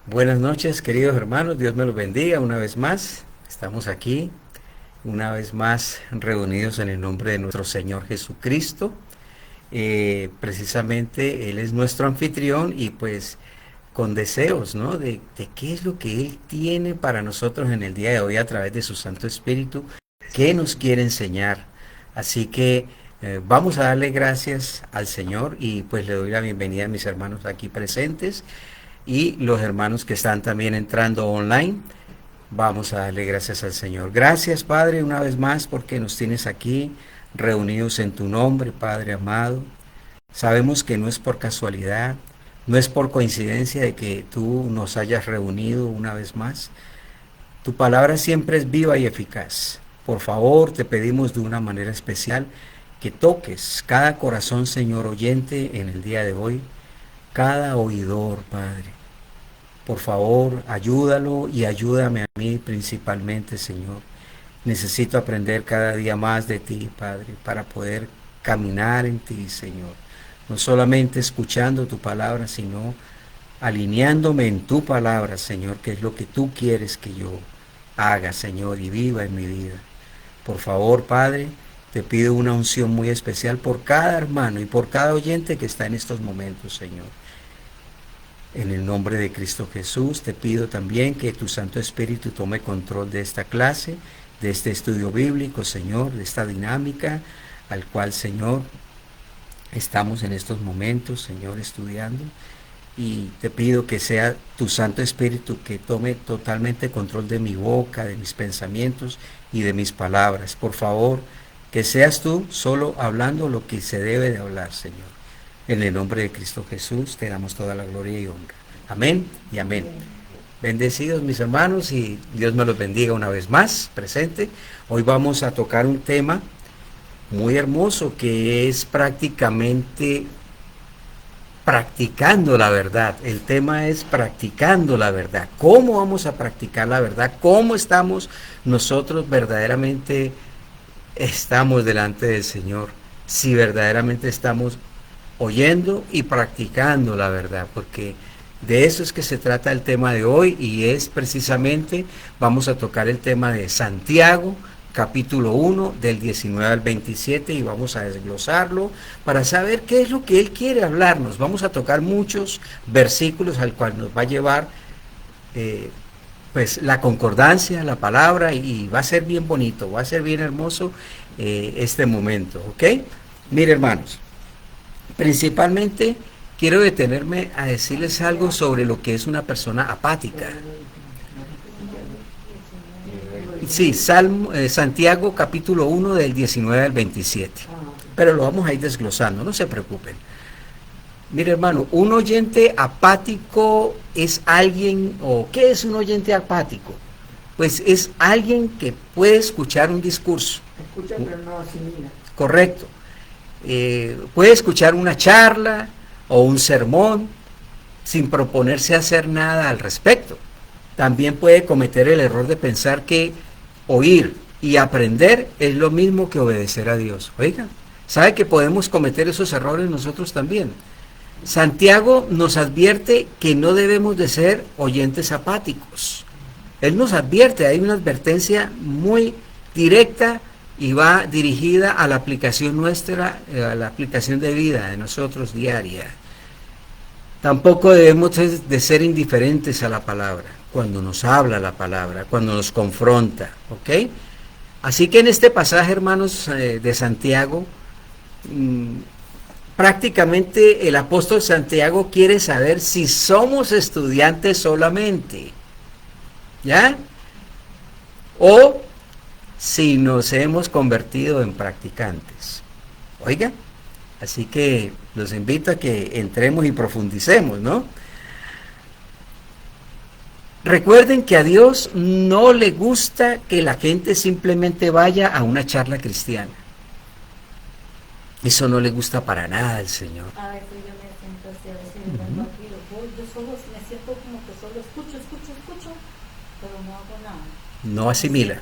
Buenas noches, queridos hermanos. Dios me los bendiga una vez más. Estamos aquí, una vez más, reunidos en el nombre de nuestro Señor Jesucristo. Precisamente Él es nuestro anfitrión y pues con deseos, ¿no? De qué es lo que Él tiene para nosotros en el día de hoy a través de su Santo Espíritu, qué nos quiere enseñar. Así que vamos a darle gracias al Señor y pues le doy la bienvenida a mis hermanos aquí presentes y los hermanos que están también entrando online. Vamos a darle gracias al Señor. Gracias, Padre, una vez más porque nos tienes aquí reunidos en tu nombre, Padre amado. Sabemos que no es por casualidad, no es por coincidencia de que tú nos hayas reunido una vez más. Tu palabra siempre es viva y eficaz. Por favor, te pedimos de una manera especial que toques cada corazón, Señor oyente, en el día de hoy, cada oidor, Padre. Por favor, ayúdalo y ayúdame a mí principalmente, Señor. Necesito aprender cada día más de ti, Padre, para poder caminar en ti, Señor. No solamente escuchando tu palabra, sino alineándome en tu palabra, Señor, que es lo que tú quieres que yo haga, Señor, y viva en mi vida. Por favor, Padre, te pido una unción muy especial por cada hermano y por cada oyente que está en estos momentos, Señor. En el nombre de Cristo Jesús, te pido también que tu Santo Espíritu tome control de esta clase, de este estudio bíblico, Señor, de esta dinámica al cual, Señor, estamos en estos momentos, Señor, estudiando. Y te pido que sea tu Santo Espíritu que tome totalmente control de mi boca, de mis pensamientos y de mis palabras. Por favor, que seas tú solo hablando lo que se debe de hablar, Señor. En el nombre de Cristo Jesús te damos toda la gloria y honra. Amén y amén. Bendecidos mis hermanos y Dios me los bendiga una vez más, presente. Hoy vamos a tocar un tema muy hermoso que es prácticamente practicando la verdad. El tema es practicando la verdad. ¿Cómo vamos a practicar la verdad? ¿Cómo estamos nosotros verdaderamente estamos delante del Señor? Si verdaderamente estamos oyendo y practicando la verdad, porque de eso es que se trata el tema de hoy y es precisamente, vamos a tocar el tema de Santiago, capítulo 1, del 19 al 27 y vamos a desglosarlo para saber qué es lo que Él quiere hablarnos. Vamos a tocar muchos versículos al cual nos va a llevar pues la concordancia, la palabra y va a ser bien bonito, va a ser bien hermoso este momento, ¿ok? Mire hermanos, principalmente quiero detenerme a decirles algo sobre lo que es una persona apática. Sí, Santiago capítulo 1 del 19 al 27. Pero lo vamos a ir desglosando, no se preocupen. Mire hermano, un oyente apático es alguien, o ¿qué es un oyente apático? Pues es alguien que puede escuchar un discurso. Escucha pero no asimila. Correcto. Puede escuchar una charla o un sermón sin proponerse hacer nada al respecto. También puede cometer el error de pensar que oír y aprender es lo mismo que obedecer a Dios. Oigan, ¿sabe que podemos cometer esos errores nosotros también? Santiago nos advierte que no debemos de ser oyentes apáticos. Él nos advierte, hay una advertencia muy directa y va dirigida a la aplicación nuestra, a la aplicación de vida de nosotros diaria. Tampoco debemos de ser indiferentes a la palabra, cuando nos habla la palabra, cuando nos confronta, ¿ok? Así que en este pasaje, hermanos, de Santiago, prácticamente el apóstol Santiago quiere saber si somos estudiantes solamente, ¿ya? O si nos hemos convertido en practicantes. Oiga, así que los invito a que entremos y profundicemos, ¿no? Recuerden que a Dios no le gusta que la gente simplemente vaya a una charla cristiana. Eso no le gusta para nada al Señor. A veces yo me siento así, a veces yo solo me siento como que solo escucho, pero no hago nada. No asimila.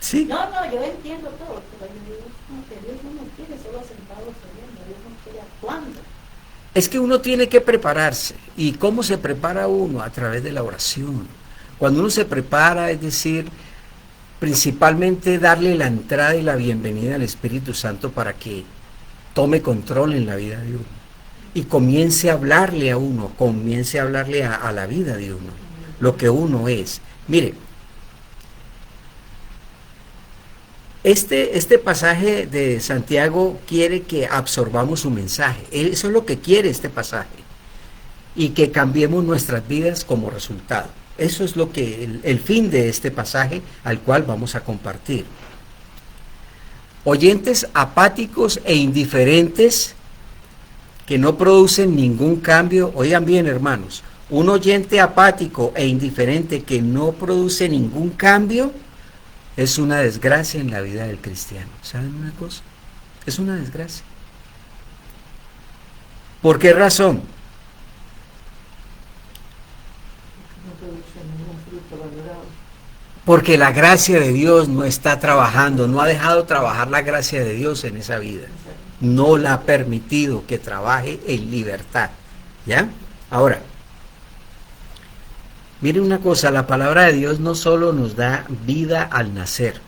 Sí. No, yo entiendo todo, pero yo digo como que Dios no me quiere solo sentado oyendo, Dios no quiere actuando. Es que uno tiene que prepararse. ¿Y cómo se prepara uno? A través de la oración. Cuando uno se prepara, es decir, principalmente darle la entrada y la bienvenida al Espíritu Santo para que tome control en la vida de uno. Y comience a hablarle a uno, comience a hablarle a la vida de uno, lo que uno es. Mire, este pasaje de Santiago quiere que absorbamos su mensaje. Eso es lo que quiere este pasaje. Y que cambiemos nuestras vidas como resultado. Eso es lo que el fin de este pasaje al cual vamos a compartir. Oyentes apáticos e indiferentes que no producen ningún cambio. Oigan bien, hermanos, un oyente apático e indiferente que no produce ningún cambio es una desgracia en la vida del cristiano. ¿Saben una cosa? Es una desgracia. ¿Por qué razón? Porque la gracia de Dios no está trabajando, no ha dejado trabajar la gracia de Dios en esa vida. No la ha permitido que trabaje en libertad. ¿Ya? Ahora, miren una cosa, la palabra de Dios no solo nos da vida al nacer,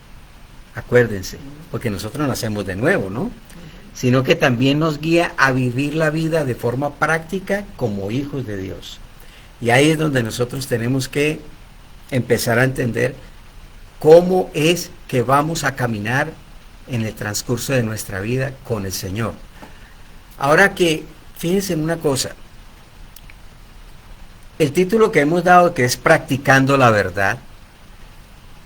acuérdense, porque nosotros nacemos de nuevo, ¿no? Sino que también nos guía a vivir la vida de forma práctica como hijos de Dios. Y ahí es donde nosotros tenemos que empezar a entender cómo es que vamos a caminar en el transcurso de nuestra vida con el Señor. Ahora que, fíjense en una cosa, el título que hemos dado, que es Practicando la Verdad,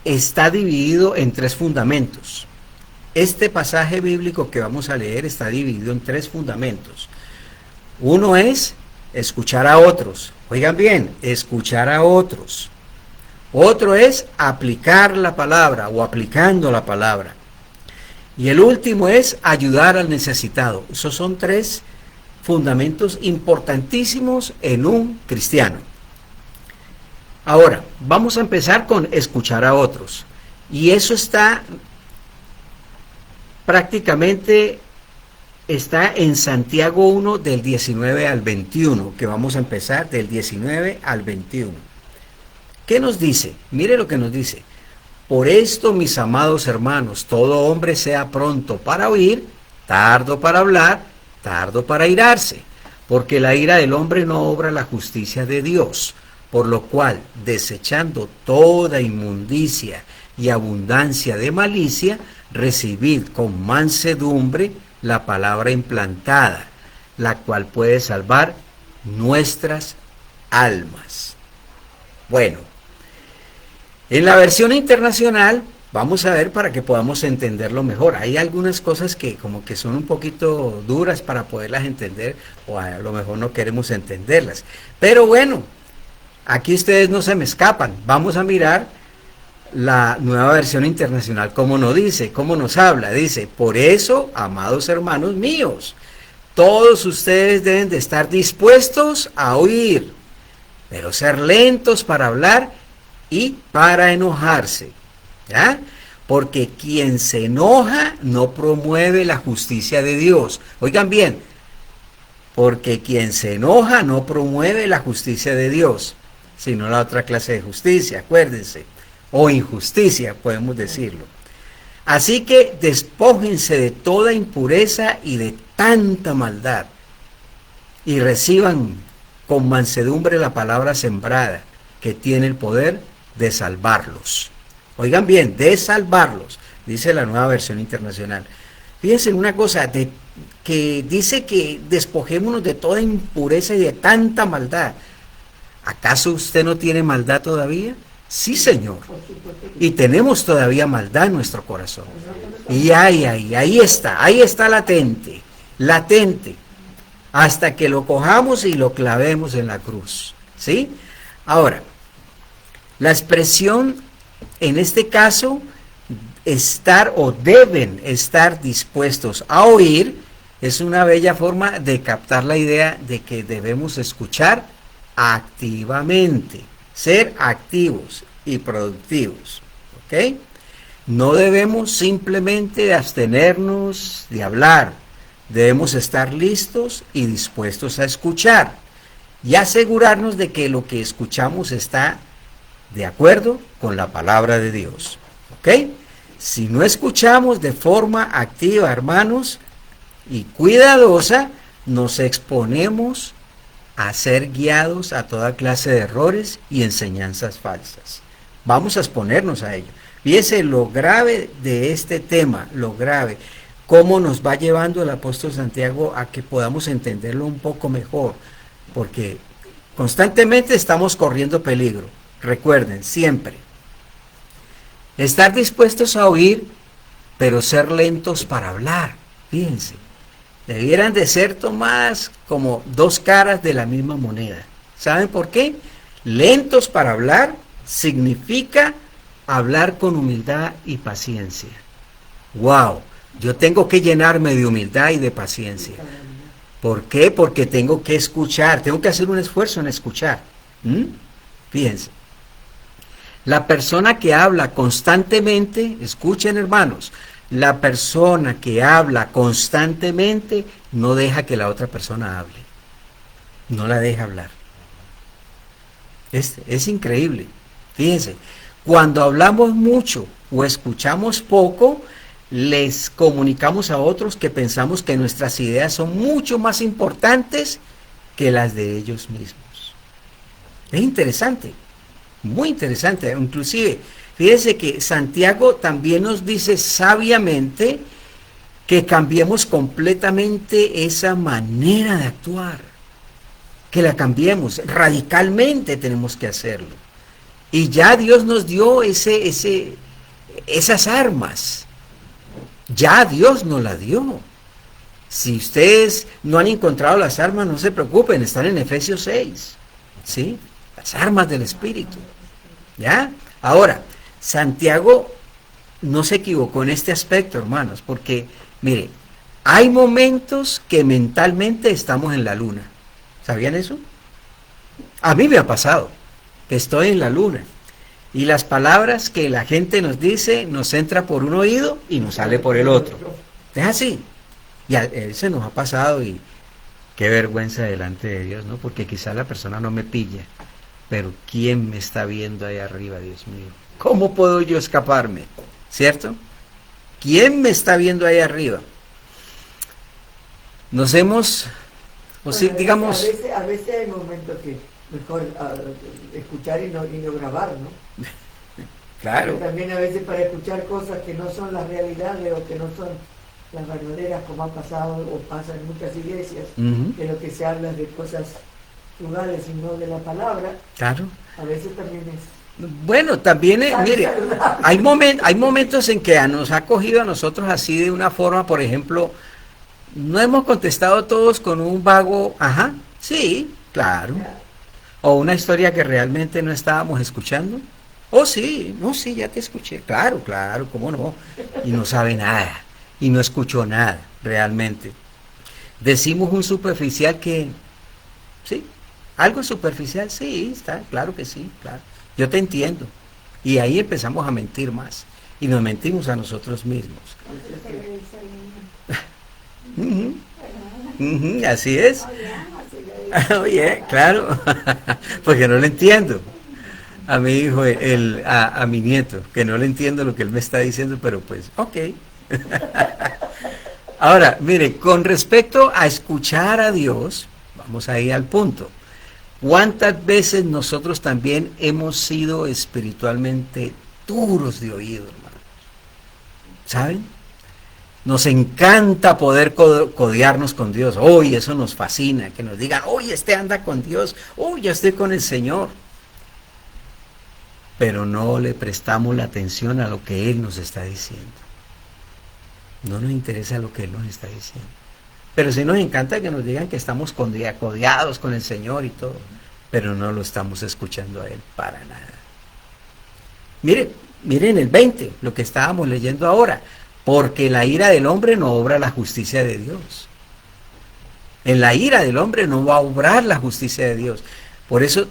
está dividido en 3 fundamentos. Este pasaje bíblico que vamos a leer está dividido en 3 fundamentos. Uno es escuchar a otros. Oigan bien, escuchar a otros. Otro es aplicar la palabra o aplicando la palabra. Y el último es ayudar al necesitado. Esos son 3 fundamentos importantísimos en un cristiano. Ahora, vamos a empezar con escuchar a otros. Y eso está prácticamente en Santiago 1 del 19 al 21, que vamos a empezar del 19 al 21. ¿Qué nos dice? Mire lo que nos dice. Por esto, mis amados hermanos, todo hombre sea pronto para oír, tardo para hablar, tardo para irarse, porque la ira del hombre no obra la justicia de Dios, por lo cual, desechando toda inmundicia y abundancia de malicia, recibid con mansedumbre la palabra implantada, la cual puede salvar nuestras almas. Bueno, en la versión internacional, vamos a ver para que podamos entenderlo mejor. Hay algunas cosas que como que son un poquito duras para poderlas entender, o a lo mejor no queremos entenderlas. Pero bueno, aquí ustedes no se me escapan. Vamos a mirar la nueva versión internacional, cómo nos dice, cómo nos habla. Dice, por eso, amados hermanos míos, todos ustedes deben de estar dispuestos a oír, pero ser lentos para hablar y para enojarse, ¿ya? Porque quien se enoja no promueve la justicia de Dios. Oigan bien, porque quien se enoja no promueve la justicia de Dios, sino la otra clase de justicia, acuérdense, o injusticia, podemos decirlo. Así que despójense de toda impureza y de tanta maldad, y reciban con mansedumbre la palabra sembrada, que tiene el poder de salvarlos. Oigan bien, de salvarlos, dice la nueva versión internacional. Fíjense en una cosa, que dice que despojémonos de toda impureza y de tanta maldad. ¿Acaso usted no tiene maldad todavía? Sí, Señor. Y tenemos todavía maldad en nuestro corazón. Y ahí está latente, hasta que lo cojamos y lo clavemos en la cruz. ¿Sí? Ahora, la expresión en este caso, estar o deben estar dispuestos a oír, es una bella forma de captar la idea de que debemos escuchar activamente, ser activos y productivos, ¿ok? No debemos simplemente abstenernos de hablar, Debemos estar listos y dispuestos a escuchar y asegurarnos de que lo que escuchamos está de acuerdo con la palabra de Dios. ¿Ok? Si no escuchamos de forma activa, hermanos, y cuidadosa, nos exponemos a ser guiados a toda clase de errores y enseñanzas falsas. Vamos a exponernos a ello. Fíjense lo grave de este tema, lo grave, cómo nos va llevando el apóstol Santiago a que podamos entenderlo un poco mejor, porque constantemente estamos corriendo peligro. Recuerden, siempre, estar dispuestos a oír, pero ser lentos para hablar. Fíjense, debieran de ser tomadas como dos caras de la misma moneda. ¿Saben por qué? Lentos para hablar significa hablar con humildad y paciencia. ¡Wow! Yo tengo que llenarme de humildad y de paciencia. ¿Por qué? Porque tengo que escuchar, tengo que hacer un esfuerzo en escuchar. Fíjense. La persona que habla constantemente, escuchen hermanos, la persona que habla constantemente no deja que la otra persona hable. No la deja hablar. Es increíble. Fíjense, cuando hablamos mucho o escuchamos poco, les comunicamos a otros que pensamos que nuestras ideas son mucho más importantes que las de ellos mismos. Es interesante, muy interesante. Inclusive, fíjense que Santiago también nos dice sabiamente que cambiemos completamente esa manera de actuar, que la cambiemos, radicalmente tenemos que hacerlo. Y ya Dios nos dio esas armas. Ya Dios nos las dio. Si ustedes no han encontrado las armas, no se preocupen, están en Efesios 6. ¿Sí? Las armas del Espíritu. ¿Ya? Ahora, Santiago no se equivocó en este aspecto, hermanos, porque, mire, hay momentos que mentalmente estamos en la luna. ¿Sabían eso? A mí me ha pasado que estoy en la luna y las palabras que la gente nos dice nos entra por un oído y nos sale por el otro. Es así. Y eso nos ha pasado y qué vergüenza delante de Dios, ¿no? Porque quizá la persona no me pilla, pero ¿quién me está viendo ahí arriba, Dios mío? ¿Cómo puedo yo escaparme? ¿Cierto? ¿Quién me está viendo ahí arriba? Nos hemos, o bueno, sí, digamos... A veces hay momentos que mejor escuchar y no grabar, ¿no? Claro. Pero también a veces para escuchar cosas que no son las realidades o que no son las verdaderas, como ha pasado o pasa en muchas iglesias, que lo que se habla es de cosas frugales y no de la palabra. Claro. A veces también es... Bueno, también, mire, hay momentos en que nos ha cogido a nosotros así de una forma, por ejemplo, no hemos contestado todos con un vago, ajá, sí, claro, o una historia que realmente no estábamos escuchando, oh sí, no, sí, ya te escuché, claro, cómo no, y no sabe nada, y no escuchó nada, realmente. Decimos un superficial que, sí, algo superficial, sí, está, claro que sí, claro. Yo te entiendo. Y ahí empezamos a mentir más. Y nos mentimos a nosotros mismos. Así es. Oye, claro. Porque no le entiendo. A mi hijo, a mi nieto, que no le entiendo lo que él me está diciendo, pero pues, ok. Ahora, mire, con respecto a escuchar a Dios, vamos ahí al punto. ¿Cuántas veces nosotros también hemos sido espiritualmente duros de oído, hermano? ¿Saben? Nos encanta poder codearnos con Dios. Hoy eso nos fascina, que nos digan, oye, anda con Dios, hoy yo estoy con el Señor. Pero no le prestamos la atención a lo que Él nos está diciendo. No nos interesa lo que Él nos está diciendo. Pero sí nos encanta que nos digan que estamos codeados con el Señor y todo, pero no lo estamos escuchando a Él para nada. Miren el 20, lo que estábamos leyendo ahora, porque la ira del hombre no obra la justicia de Dios. En la ira del hombre no va a obrar la justicia de Dios. Por eso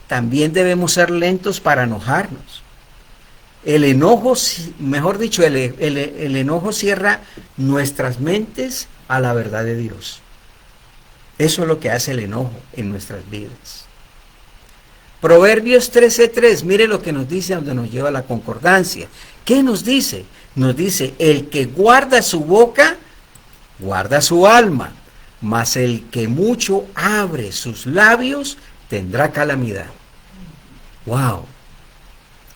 también debemos ser lentos para enojarnos. El enojo, mejor dicho, el enojo cierra nuestras mentes a la verdad de Dios. Eso es lo que hace el enojo en nuestras vidas. Proverbios 13:3, mire lo que nos dice, donde nos lleva la concordancia. ¿Qué nos dice? Nos dice, el que guarda su boca, guarda su alma, mas el que mucho abre sus labios, tendrá calamidad. ¡Wow!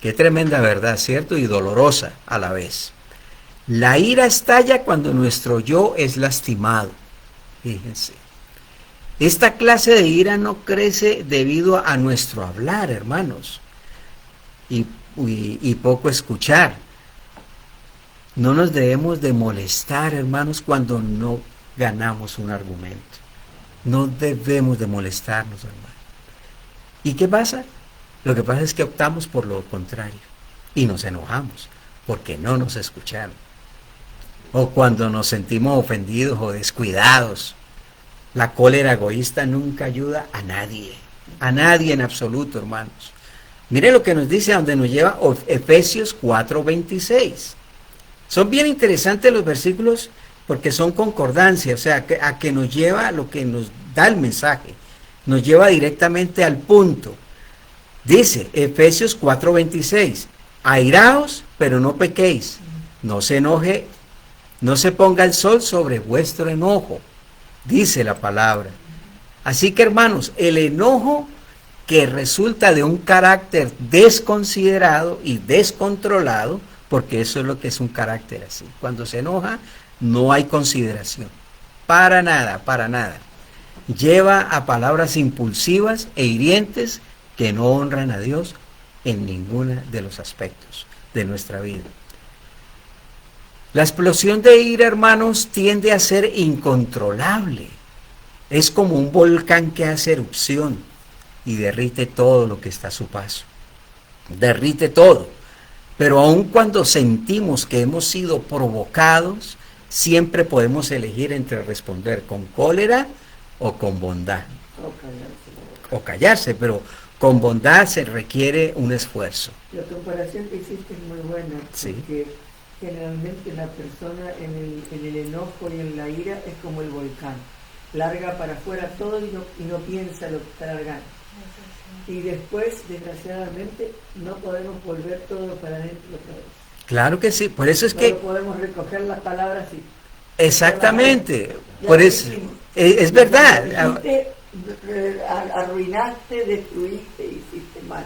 Qué tremenda verdad, ¿cierto? Y dolorosa a la vez. La ira estalla cuando nuestro yo es lastimado. Fíjense. Esta clase de ira no crece debido a nuestro hablar, hermanos, y poco escuchar. No nos debemos de molestar, hermanos, cuando no ganamos un argumento. No debemos de molestarnos, hermanos. ¿Y qué pasa? Lo que pasa es que optamos por lo contrario y nos enojamos porque no nos escucharon. O cuando nos sentimos ofendidos o descuidados. La cólera egoísta nunca ayuda a nadie en absoluto, hermanos. Mire lo que nos dice, a donde nos lleva Efesios 4:26. Son bien interesantes los versículos porque son concordancia, o sea, a que nos lleva lo que nos da el mensaje, nos lleva directamente al punto. Dice Efesios 4:26, airaos, pero no pequéis, no se enoje, no se ponga el sol sobre vuestro enojo, dice la palabra. Así que, hermanos, el enojo que resulta de un carácter desconsiderado y descontrolado, porque eso es lo que es un carácter así. Cuando se enoja, no hay consideración. Para nada, para nada. Lleva a palabras impulsivas e hirientes que no honran a Dios en ninguno de los aspectos de nuestra vida. La explosión de ira, hermanos, tiende a ser incontrolable. Es como un volcán que hace erupción y derrite todo lo que está a su paso. Derrite todo. Pero aun cuando sentimos que hemos sido provocados, siempre podemos elegir entre responder con cólera o con bondad. O callarse, pero con bondad se requiere un esfuerzo. La comparación que hiciste es muy buena, Sí. porque generalmente la persona en el enojo y en la ira es como el volcán. Larga para afuera todo y no piensa lo que está largando. Y después, desgraciadamente, no podemos volver todo para adentro otra vez. Claro que sí, por eso es No que... podemos recoger las palabras y... Exactamente, por eso, es verdad. Arruinaste, destruiste, hiciste mal.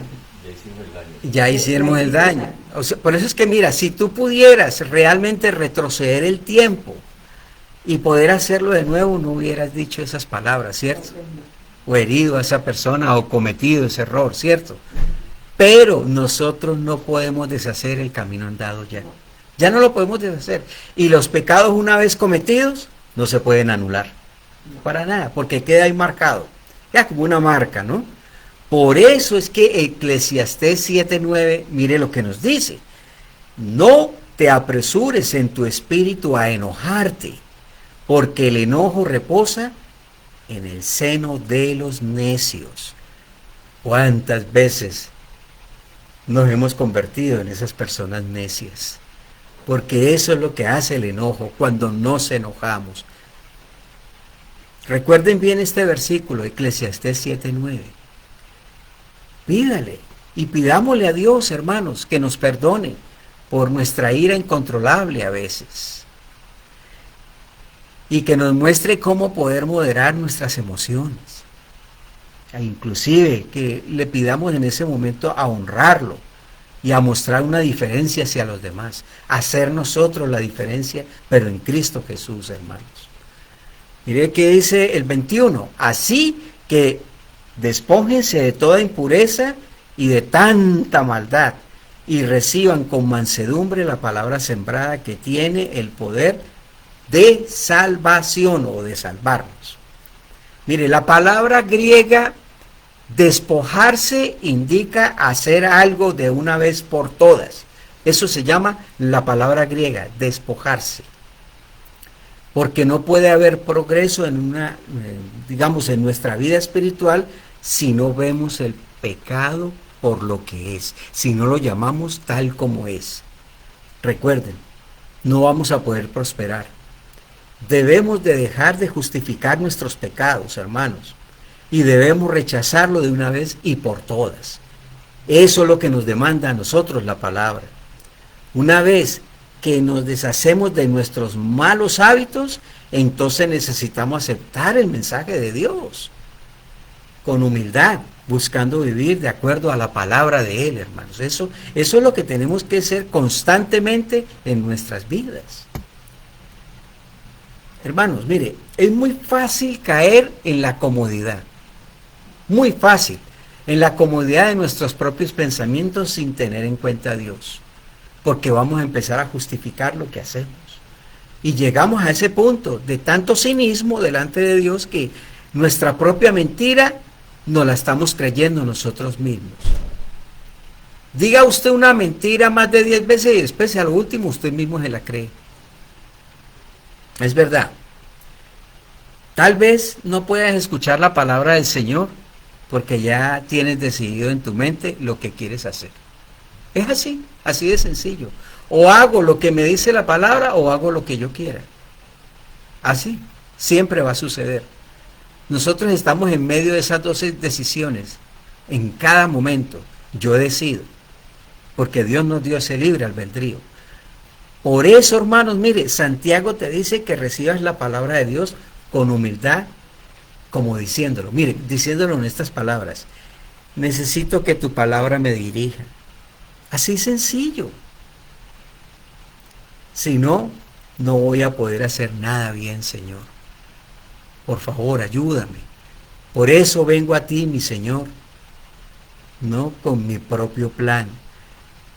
Ya hicimos el daño. O sea, por eso es que mira, si tú pudieras realmente retroceder el tiempo y poder hacerlo de nuevo, no hubieras dicho esas palabras, ¿cierto? O herido a esa persona o cometido ese error, ¿cierto? Pero nosotros no podemos deshacer el camino andado ya. Ya no lo podemos deshacer. Y los pecados una vez cometidos no se pueden anular. Para nada, porque queda ahí marcado. Ya como una marca, ¿no? Por eso es que Eclesiastés 7:9, mire lo que nos dice. No te apresures en tu espíritu a enojarte, porque el enojo reposa en el seno de los necios. ¿Cuántas veces nos hemos convertido en esas personas necias? Porque eso es lo que hace el enojo cuando nos enojamos. Recuerden bien este versículo, Eclesiastés 7:9. Pídale y pidámosle a Dios, hermanos, que nos perdone por nuestra ira incontrolable a veces. Y que nos muestre cómo poder moderar nuestras emociones. E inclusive que le pidamos en ese momento a honrarlo y a mostrar una diferencia hacia los demás. Hacer nosotros la diferencia, pero en Cristo Jesús, hermanos. Mire que dice el 21. Así que despójense de toda impureza y de tanta maldad y reciban con mansedumbre la palabra sembrada que tiene el poder de salvación o de salvarnos. Mire, la palabra griega despojarse indica hacer algo de una vez por todas. Eso se llama la palabra griega, despojarse. Porque no puede haber progreso en en nuestra vida espiritual si no vemos el pecado por lo que es, si no lo llamamos tal como es. Recuerden, no vamos a poder prosperar. Debemos de dejar de justificar nuestros pecados, hermanos, y debemos rechazarlo de una vez y por todas. Eso es lo que nos demanda a nosotros la palabra. Una vez que nos deshacemos de nuestros malos hábitos, entonces necesitamos aceptar el mensaje de Dios con humildad, buscando vivir de acuerdo a la palabra de Él, hermanos. Eso es lo que tenemos que hacer constantemente en nuestras vidas. Hermanos, mire, es muy fácil caer en la comodidad. Muy fácil. En la comodidad de nuestros propios pensamientos sin tener en cuenta a Dios. Porque vamos a empezar a justificar lo que hacemos. Y llegamos a ese punto de tanto cinismo delante de Dios que nuestra propia mentira nos la estamos creyendo nosotros mismos. Diga usted una mentira más de 10 veces y después a lo último usted mismo se la cree. Es verdad. Tal vez no puedas escuchar la palabra del Señor porque ya tienes decidido en tu mente lo que quieres hacer. Es así, así de sencillo. O hago lo que me dice la palabra o hago lo que yo quiera. Así, siempre va a suceder. Nosotros estamos en medio de esas dos decisiones. En cada momento, yo decido. Porque Dios nos dio ese libre albedrío. Por eso, hermanos, mire, Santiago te dice que recibas la palabra de Dios con humildad, como diciéndolo. Mire, diciéndolo en estas palabras. Necesito que tu palabra me dirija. Así sencillo. Si no, no voy a poder hacer nada bien, Señor. Por favor, ayúdame. Por eso vengo a ti, mi Señor. No con mi propio plan,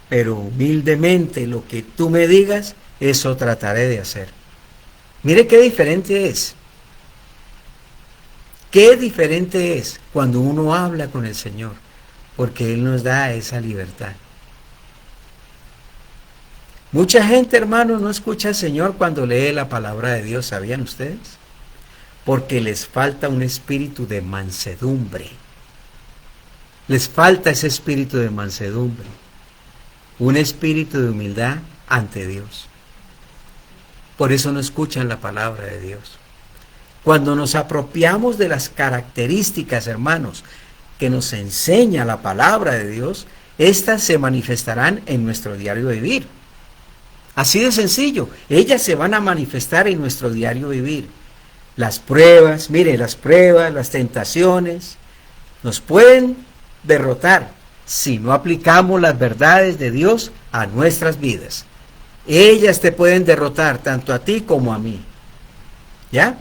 pero humildemente lo que tú me digas, eso trataré de hacer. Mire qué diferente es. Qué diferente es cuando uno habla con el Señor, porque Él nos da esa libertad. Mucha gente, hermano, no escucha al Señor cuando lee la palabra de Dios, ¿sabían ustedes? Porque les falta un espíritu de mansedumbre. Les falta ese espíritu de mansedumbre. Un espíritu de humildad ante Dios. Por eso no escuchan la palabra de Dios. Cuando nos apropiamos de las características, hermanos, que nos enseña la palabra de Dios, estas se manifestarán en nuestro diario vivir. Así de sencillo, ellas se van a manifestar en nuestro diario vivir. Las pruebas, mire, las pruebas, las tentaciones, nos pueden derrotar si no aplicamos las verdades de Dios a nuestras vidas. Ellas te pueden derrotar tanto a ti como a mí. ¿Ya?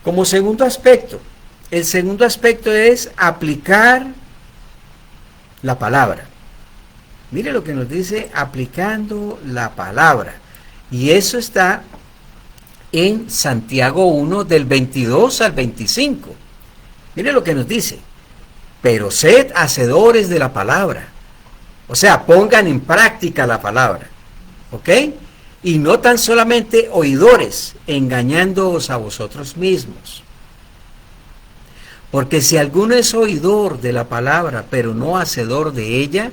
Como segundo aspecto, el segundo aspecto es aplicar la palabra. Mire lo que nos dice aplicando la palabra. Y eso está en Santiago 1 del 22 al 25. Mire lo que nos dice. Pero sed hacedores de la palabra. O sea, pongan en práctica la palabra. ¿Ok? Y no tan solamente oidores, engañándoos a vosotros mismos. Porque si alguno es oidor de la palabra, pero no hacedor de ella,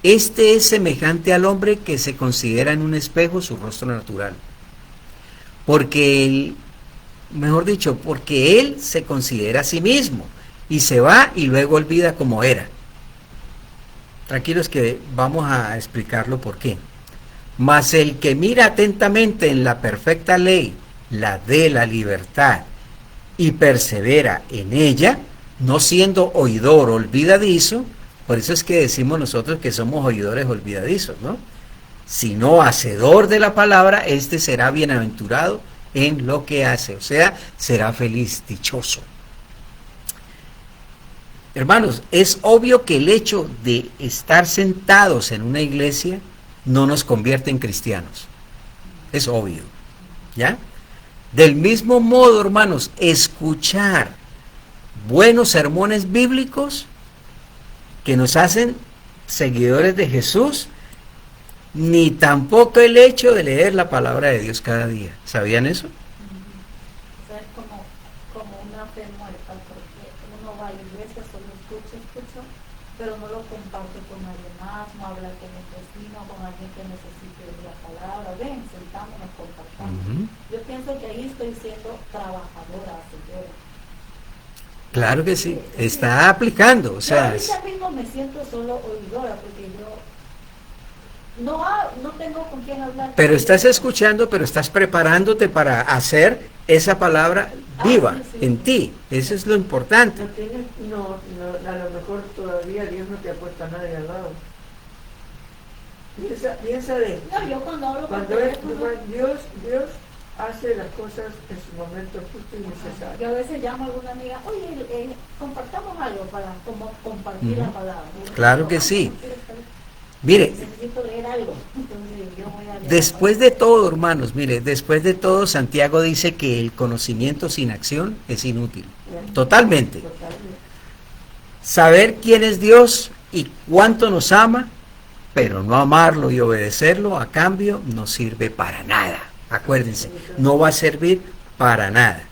este es semejante al hombre que se considera en un espejo su rostro natural. Porque él, mejor dicho, porque él se considera a sí mismo y se va y luego olvida cómo era. Tranquilos que vamos a explicarlo por qué. Mas el que mira atentamente en la perfecta ley, la de la libertad, y persevera en ella, no siendo oidor olvidadizo, por eso es que decimos nosotros que somos oidores olvidadizos, ¿no? Sino hacedor de la palabra, este será bienaventurado en lo que hace, o sea, será feliz, dichoso. Hermanos, es obvio que el hecho de estar sentados en una iglesia no nos convierte en cristianos. Es obvio, ¿ya? Del mismo modo, hermanos, escuchar buenos sermones bíblicos que nos hacen seguidores de Jesús, ni tampoco el hecho de leer la palabra de Dios cada día. ¿Sabían eso? O sea, como una fe muerta, porque uno va a la iglesia, solo escucha, pero no lo comparte con nadie más, no habla con un vecino, con alguien que necesite la palabra. Ven, sentámonos, compartamos. Yo pienso que ahí estoy siendo trabajadora, señora. Claro que sí, está aplicando, o sea... Yo ahorita mismo me siento solo oidora, porque yo no tengo con quién hablar. Pero estás escuchando, pero estás preparándote para hacer esa palabra viva en ti. Eso es lo importante. A lo mejor todavía Dios no te ha puesto a nadie al lado. Piensa de esto. No, yo cuando hablo cuando Dios hace las cosas en su momento justo y necesario. Yo a veces llamo a alguna amiga, oye, compartamos algo para compartir la palabra. Claro que sí. Mire, necesito leer algo. Entonces, yo voy a leer después de todo, hermanos, mire, después de todo, Santiago dice que el conocimiento sin acción es inútil. Totalmente. Saber quién es Dios y cuánto nos ama, pero no amarlo y obedecerlo, a cambio, no sirve para nada. Acuérdense, no va a servir para nada.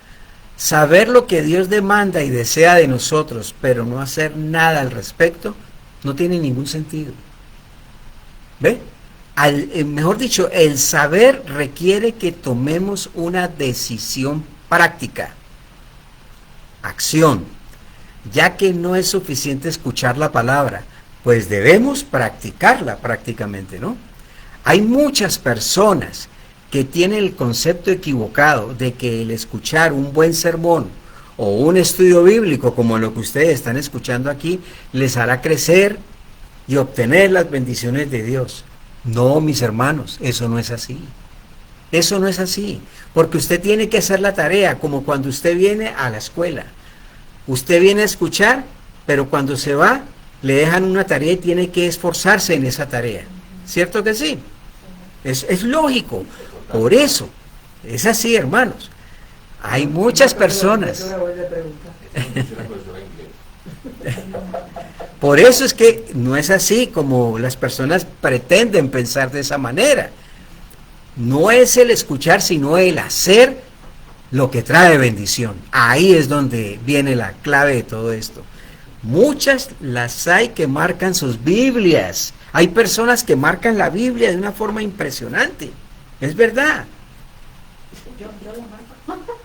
Saber lo que Dios demanda y desea de nosotros, pero no hacer nada al respecto, no tiene ningún sentido. ¿Ve? Mejor dicho, el saber requiere que tomemos una decisión práctica, acción, ya que no es suficiente escuchar la palabra, pues debemos practicarla prácticamente, ¿no? Hay muchas personas que tienen el concepto equivocado de que el escuchar un buen sermón o un estudio bíblico como lo que ustedes están escuchando aquí les hará crecer y obtener las bendiciones de Dios. No, mis hermanos, eso no es así. Eso no es así, porque usted tiene que hacer la tarea, como cuando usted viene a la escuela. Usted viene a escuchar, pero cuando se va, le dejan una tarea y tiene que esforzarse en esa tarea. ¿Cierto que sí? Es lógico. Por eso, es así, hermanos. Hay muchas personas. Por eso es que no es así como las personas pretenden pensar de esa manera. No es el escuchar, sino el hacer lo que trae bendición. Ahí es donde viene la clave de todo esto. Muchas las hay que marcan sus Biblias. Hay personas que marcan la Biblia de una forma impresionante. Es verdad. Yo la marco.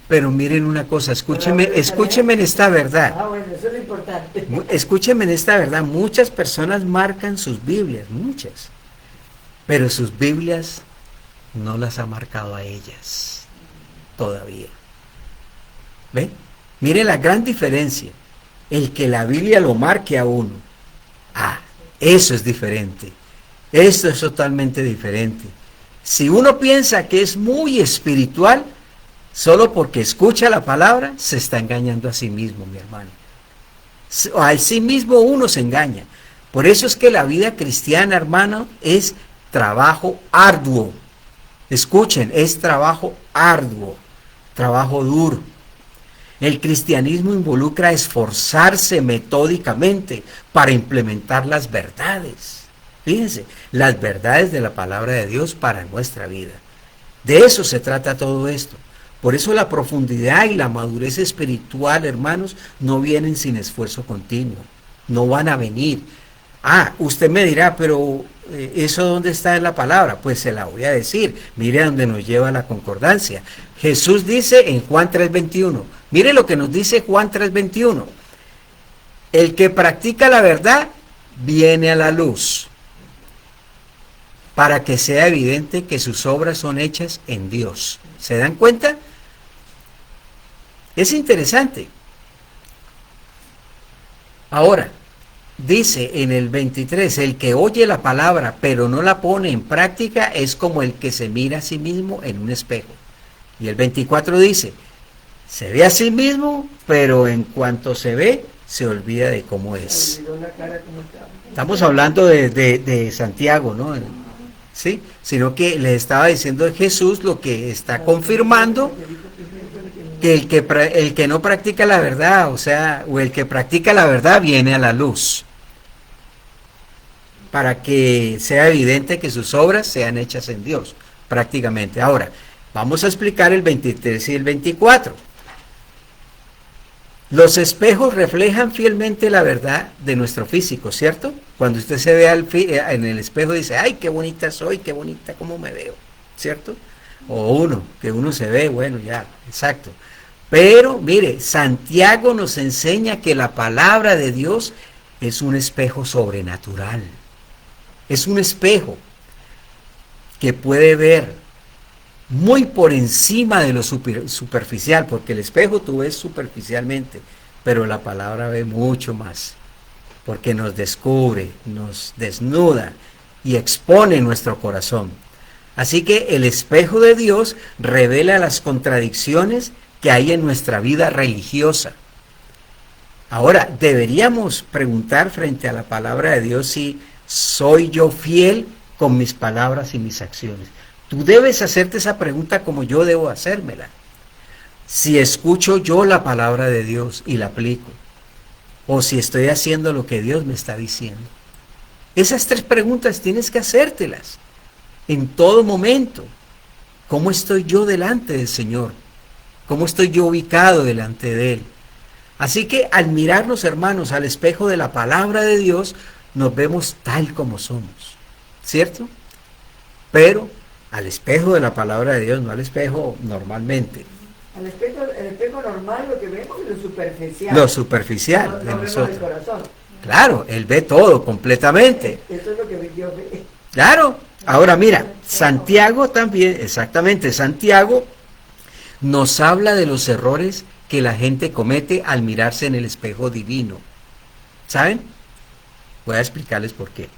Pero miren una cosa, escúcheme en esta verdad. Bueno, eso es lo importante. Escúcheme en esta verdad. Muchas personas marcan sus Biblias, muchas. Pero sus Biblias no las ha marcado a ellas todavía. ¿Ven? Mire la gran diferencia. El que la Biblia lo marque a uno. Eso es diferente. Esto es totalmente diferente. Si uno piensa que es muy espiritual, solo porque escucha la palabra, se está engañando a sí mismo, mi hermano. A sí mismo uno se engaña. Por eso es que la vida cristiana, hermano, es trabajo arduo. Escuchen, es trabajo arduo, trabajo duro. El cristianismo involucra esforzarse metódicamente para implementar las verdades. Fíjense, las verdades de la palabra de Dios para nuestra vida. De eso se trata todo esto. Por eso la profundidad y la madurez espiritual, hermanos, no vienen sin esfuerzo continuo. No van a venir. Usted me dirá, pero ¿eso dónde está en la palabra? Pues se la voy a decir. Mire a dónde nos lleva la concordancia. Jesús dice en Juan 3:21. Mire lo que nos dice Juan 3:21. El que practica la verdad viene a la luz, para que sea evidente que sus obras son hechas en Dios. ¿Se dan cuenta? Es interesante. Ahora, dice en el 23, el que oye la palabra pero no la pone en práctica es como el que se mira a sí mismo en un espejo. Y el 24 dice, se ve a sí mismo, pero en cuanto se ve, se olvida de cómo es. Estamos hablando de Santiago, ¿no? ¿Sí? Sino que le estaba diciendo Jesús lo que está confirmando, que el que no practica la verdad, o el que practica la verdad viene a la luz, para que sea evidente que sus obras sean hechas en Dios, prácticamente. Ahora, vamos a explicar el 23 y el 24. Los espejos reflejan fielmente la verdad de nuestro físico, ¿cierto? Cuando usted se ve en el espejo dice, ay, qué bonita soy, qué bonita cómo me veo, ¿cierto? O que uno se ve, bueno, ya, exacto. Pero, mire, Santiago nos enseña que la palabra de Dios es un espejo sobrenatural. Es un espejo que puede ver muy por encima de lo superficial, porque el espejo tú ves superficialmente, pero la palabra ve mucho más, porque nos descubre, nos desnuda y expone nuestro corazón. Así que el espejo de Dios revela las contradicciones que hay en nuestra vida religiosa. Ahora, deberíamos preguntar frente a la palabra de Dios si soy yo fiel con mis palabras y mis acciones. Tú debes hacerte esa pregunta como yo debo hacérmela. Si escucho yo la palabra de Dios y la aplico, o si estoy haciendo lo que Dios me está diciendo. Esas 3 preguntas tienes que hacértelas en todo momento. ¿Cómo estoy yo delante del Señor? ¿Cómo estoy yo ubicado delante de Él? Así que al mirarnos, hermanos, al espejo de la palabra de Dios, nos vemos tal como somos, ¿cierto? Pero al espejo de la palabra de Dios, no al espejo normalmente. El espejo normal lo que vemos es lo superficial. Lo superficial no, de no nosotros. Vemos el corazón. Claro, Él ve todo completamente. Eso es lo que Dios ve. Claro. Ahora mira, Santiago también, exactamente, Santiago nos habla de los errores que la gente comete al mirarse en el espejo divino. ¿Saben? Voy a explicarles por qué.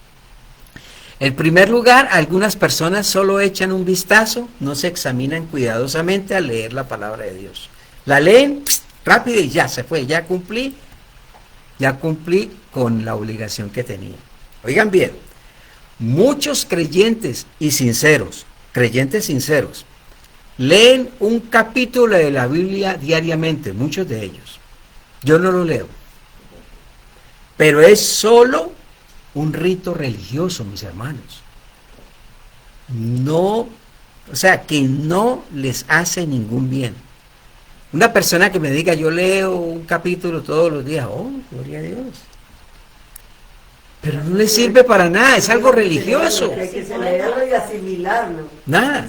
En primer lugar, algunas personas solo echan un vistazo, no se examinan cuidadosamente al leer la palabra de Dios. La leen rápido y ya se fue, ya cumplí con la obligación que tenía. Oigan bien, muchos creyentes sinceros, leen un capítulo de la Biblia diariamente, muchos de ellos. Yo no lo leo, pero es solo un rito religioso, mis hermanos. No, o sea, que no les hace ningún bien. Una persona que me diga, yo leo un capítulo todos los días, oh, gloria a Dios. Pero no le sirve para nada, es algo religioso. Hay que leerlo y asimilarlo. Nada.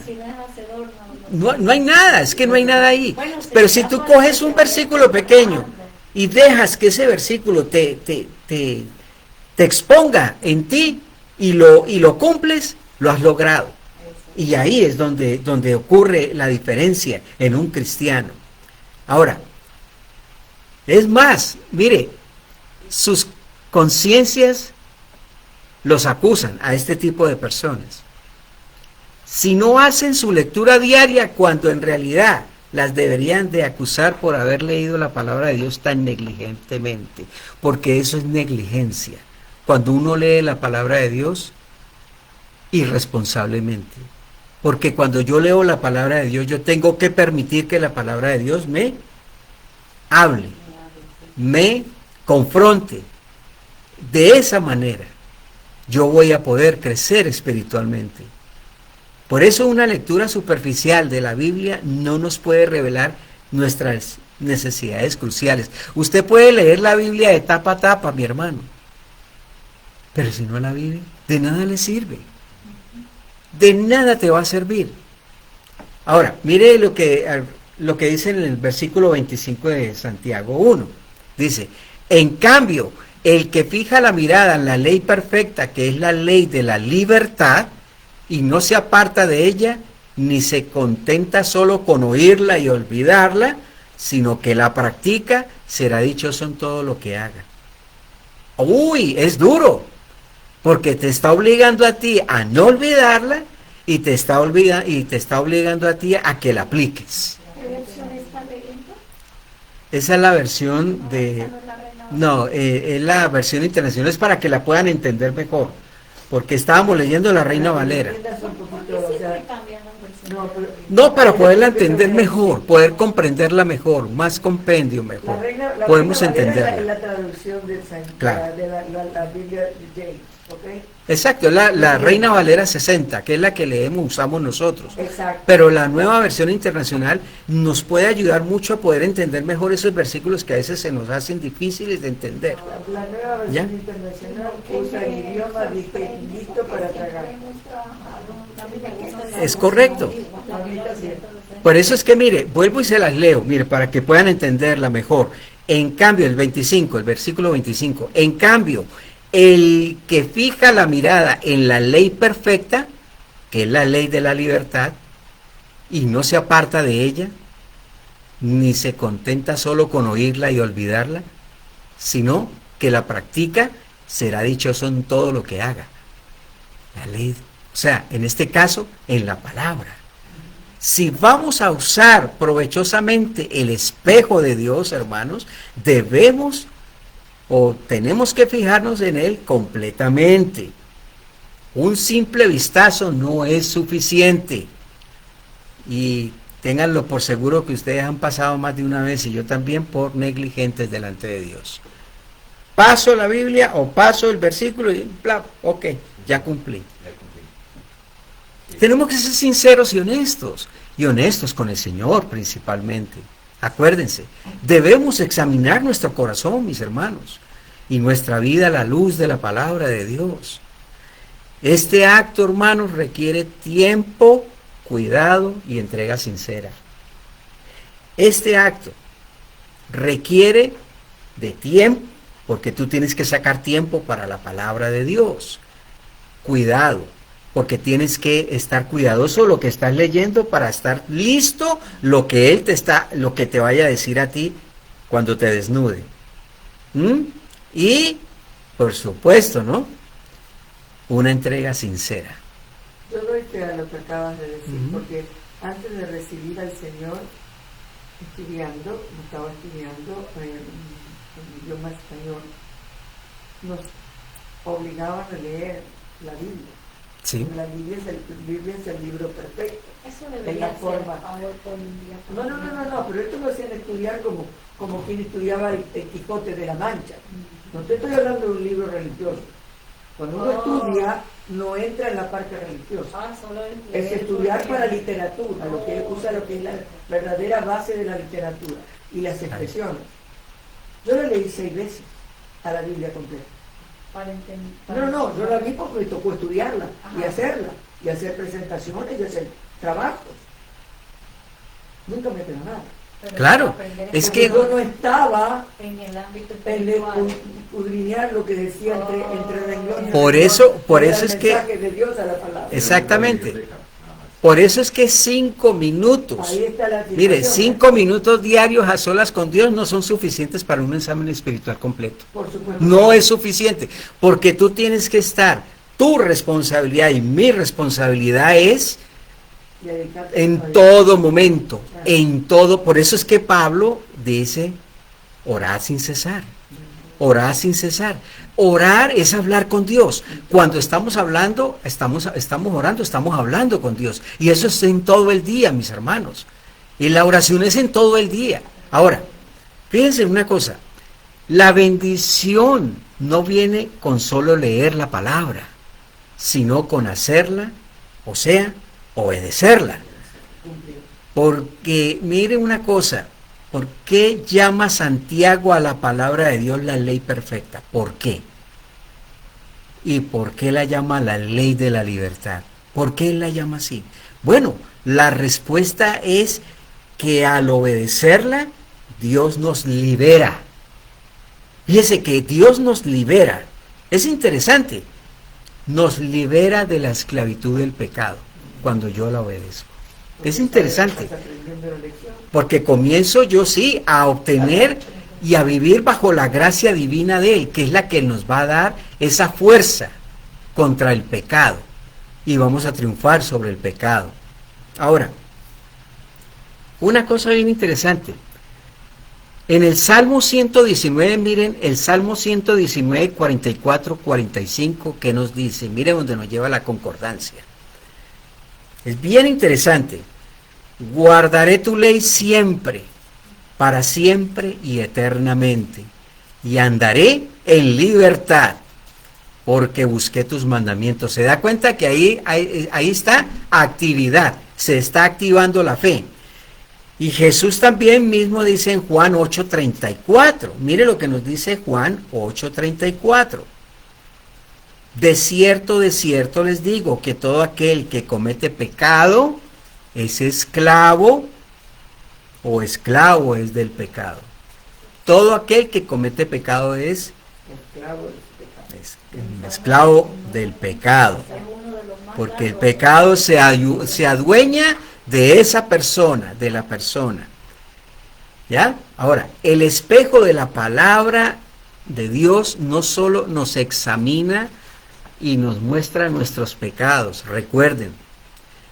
No hay nada, es que no hay nada ahí. Pero si tú coges un versículo pequeño y dejas que ese versículo te exponga en ti y lo cumples, lo has logrado. Y ahí es donde ocurre la diferencia en un cristiano. Ahora, es más, mire, sus conciencias los acusan a este tipo de personas. Si no hacen su lectura diaria, cuando en realidad las deberían de acusar por haber leído la palabra de Dios tan negligentemente, porque eso es negligencia. Cuando uno lee la palabra de Dios irresponsablemente. Porque cuando yo leo la palabra de Dios, yo tengo que permitir que la palabra de Dios me hable, me confronte. De esa manera, yo voy a poder crecer espiritualmente. Por eso una lectura superficial de la Biblia no nos puede revelar nuestras necesidades cruciales. Usted puede leer la Biblia de tapa a tapa, mi hermano, pero si no la vive, de nada le sirve. De nada te va a servir. Ahora, mire lo que dice en el versículo 25 de Santiago 1. Dice, en cambio, el que fija la mirada en la ley perfecta, que es la ley de la libertad, y no se aparta de ella, ni se contenta solo con oírla y olvidarla, sino que la practica, será dichoso en todo lo que haga. Uy, es duro, porque te está obligando a ti a no olvidarla y te está obligando a ti a que la apliques. ¿Qué versión está leyendo? Esa es la versión de... No, es la versión internacional, es para que la puedan entender mejor, porque estábamos leyendo la Reina Valera. No, para poderla entender mejor, poder comprenderla mejor, más compendio mejor. La podemos Reina Valera entenderla. es la traducción del Claro. de la Biblia de James, ¿ok? Exacto, la Reina Valera 60, que es la que leemos, usamos nosotros. Exacto. Pero la nueva versión internacional nos puede ayudar mucho a poder entender mejor esos versículos que a veces se nos hacen difíciles de entender. La nueva versión ¿Ya? internacional usa el idioma listo para tragar. Es correcto. Por eso es que, mire, vuelvo y se las leo, mire, para que puedan entenderla mejor. En cambio, el 25, el versículo 25, en cambio, el que fija la mirada en la ley perfecta, que es la ley de la libertad, y no se aparta de ella, ni se contenta solo con oírla y olvidarla, sino que la practica, será dichoso en todo lo que haga. La ley, o sea, en este caso, en la palabra. Si vamos a usar provechosamente el espejo de Dios, hermanos, debemos o tenemos que fijarnos en él completamente. Un simple vistazo no es suficiente. Y ténganlo por seguro que ustedes han pasado más de una vez, y yo también, por negligentes delante de Dios. Paso la Biblia o paso el versículo y bla, ok, ya cumplí. Tenemos que ser sinceros y honestos con el Señor principalmente. Acuérdense, debemos examinar nuestro corazón, mis hermanos, y nuestra vida a la luz de la palabra de Dios. Este acto, hermanos, requiere tiempo, cuidado y entrega sincera. Este acto requiere de tiempo, porque tú tienes que sacar tiempo para la palabra de Dios. Cuidado, porque tienes que estar cuidadoso de lo que estás leyendo para estar listo lo que él lo que te vaya a decir a ti cuando te desnude. Y, por supuesto, ¿no? Una entrega sincera. Yo doy fe a lo que acabas de decir, porque antes de recibir al Señor, estaba estudiando en idioma español, nos obligaban a leer la Biblia. Sí. La Biblia es el libro perfecto. Eso En debería la ser forma. ahora por un día. No, pero esto lo hacían estudiar como quien estudiaba el Quijote de la Mancha. No te estoy hablando de un libro religioso. Cuando uno estudia, no entra en la parte religiosa. Solo Es estudiar para literatura, lo que usa lo que es la verdadera base de la literatura y las expresiones. Yo la leí 6 veces a la Biblia completa. Yo la vi porque me tocó estudiarla y hacerla, y hacer presentaciones y hacer trabajos. Nunca me quedó nada. Claro, es que yo no estaba en el ámbito en escudriñar lo que decía entre renglones. Por eso es que de Dios a la palabra. exactamente. Por eso es que 5 minutos, Ahí está la mire, situación. 5 minutos diarios a solas con Dios no son suficientes para un examen espiritual completo. Por supuesto. No es suficiente, porque tú tienes que estar, tu responsabilidad y mi responsabilidad es en todo momento, en todo. Por eso es que Pablo dice, orad sin cesar, orad sin cesar. Orar es hablar con Dios. Cuando estamos hablando, estamos orando, estamos hablando con Dios. Y eso es en todo el día, mis hermanos. Y la oración es en todo el día. Ahora, fíjense en una cosa. La bendición no viene con solo leer la palabra, sino con hacerla, o sea, obedecerla. Porque, mire una cosa, ¿por qué llama Santiago a la palabra de Dios la ley perfecta? ¿Por qué? ¿Y por qué la llama la ley de la libertad? ¿Por qué él la llama así? Bueno, la respuesta es que al obedecerla, Dios nos libera. Fíjese que Dios nos libera. Es interesante. Nos libera de la esclavitud del pecado cuando yo la obedezco. Es interesante. Porque comienzo yo sí a obtener y a vivir bajo la gracia divina de Él, que es la que nos va a dar esa fuerza contra el pecado. Y vamos a triunfar sobre el pecado. Ahora, una cosa bien interesante. En el Salmo 119, miren, el Salmo 119, 44, 45, ¿qué nos dice? Miren donde nos lleva la concordancia. Es bien interesante. Guardaré tu ley siempre. para siempre y eternamente, y andaré en libertad, porque busqué tus mandamientos. Se da cuenta que ahí está actividad, se está activando la fe. Y Jesús también mismo dice en Juan 8:34, mire lo que nos dice Juan 8:34. De cierto les digo que todo aquel que comete pecado es esclavo o esclavo es del pecado. Todo aquel que comete pecado es esclavo del pecado. Porque el pecado se adueña de esa persona, de la persona. ¿Ya? Ahora, el espejo de la palabra de Dios no solo nos examina y nos muestra nuestros pecados, recuerden,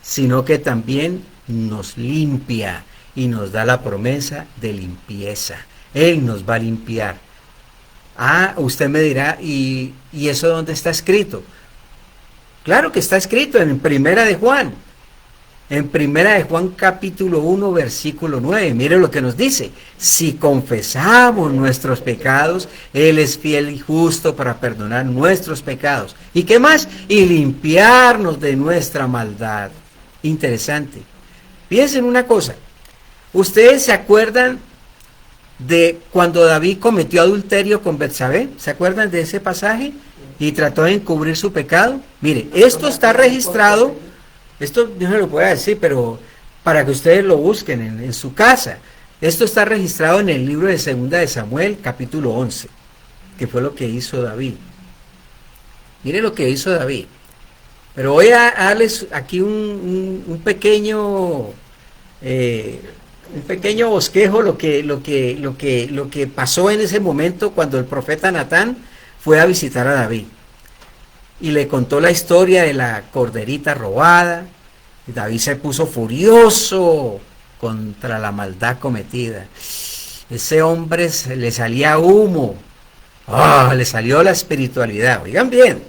sino que también nos limpia y nos da la promesa de limpieza. Él nos va a limpiar. Ah, usted me dirá, ¿y eso dónde está escrito? Claro que está escrito en Primera de Juan. En Primera de Juan capítulo 1 versículo 9, mire lo que nos dice: si confesamos nuestros pecados, Él es fiel y justo para perdonar nuestros pecados. ¿Y qué más? Y limpiarnos de nuestra maldad. Interesante. Piensen una cosa. ¿Ustedes se acuerdan de cuando David cometió adulterio con Betsabé? ¿Se acuerdan de ese pasaje? Y trató de encubrir su pecado. Mire, esto está registrado. Esto yo no lo puedo decir, pero para que ustedes lo busquen en su casa. Esto está registrado en el libro de Segunda de Samuel, capítulo 11, que fue lo que hizo David. Mire lo que hizo David. Pero voy a darles aquí un pequeño bosquejo lo que pasó en ese momento cuando el profeta Natán fue a visitar a David. Y le contó la historia de la corderita robada. Y David se puso furioso contra la maldad cometida. Ese hombre le salía humo. Le salió la espiritualidad. Oigan bien.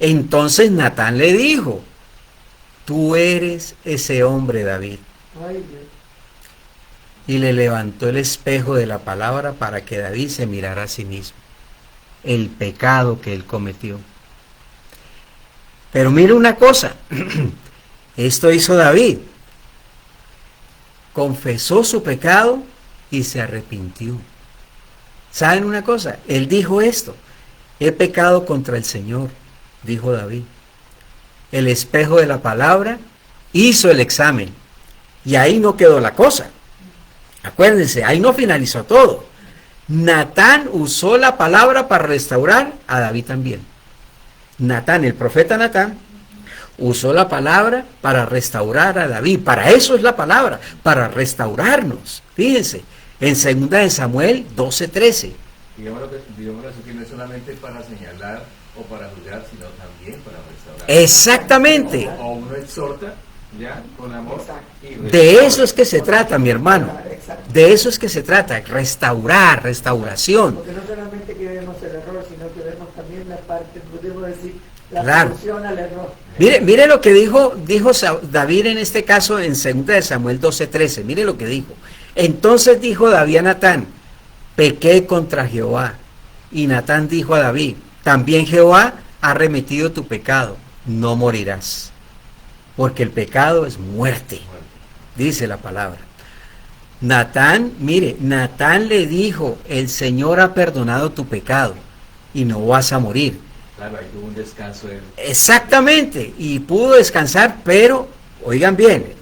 Entonces Natán le dijo: tú eres ese hombre, David. Y le levantó el espejo de la palabra para que David se mirara a sí mismo. El pecado que él cometió. Pero mire una cosa, esto hizo David, confesó su pecado y se arrepintió. ¿Saben una cosa? Él dijo esto: he pecado contra el Señor, dijo David. El espejo de la palabra hizo el examen y ahí no quedó la cosa. Acuérdense, ahí no finalizó todo. Natán usó la palabra para restaurar a David también. Natán, el profeta Natán, usó la palabra para restaurar a David. Para eso es la palabra, para restaurarnos. Fíjense, en 2 de Samuel 12:13. Digámoslo así, que no es solamente para señalar o para juzgar, sino también para restaurar. Exactamente. O uno exhorta, ya, con amor. De eso es que se trata, mi hermano. De eso es que se trata, restaurar, restauración. Porque no solamente que vemos el error, sino que vemos también la parte, podemos decir, la Claro. solución al error. Mire lo que dijo David en este caso en 2 de Samuel 12:13. Mire lo que dijo. Entonces dijo David a Natán: pequé contra Jehová. Y Natán dijo a David: también Jehová ha remitido tu pecado, no morirás. Porque el pecado es muerte, dice la palabra. Natán le dijo: el Señor ha perdonado tu pecado y no vas a morir. Claro, ahí tuvo un descanso. Exactamente, y pudo descansar, pero, oigan bien,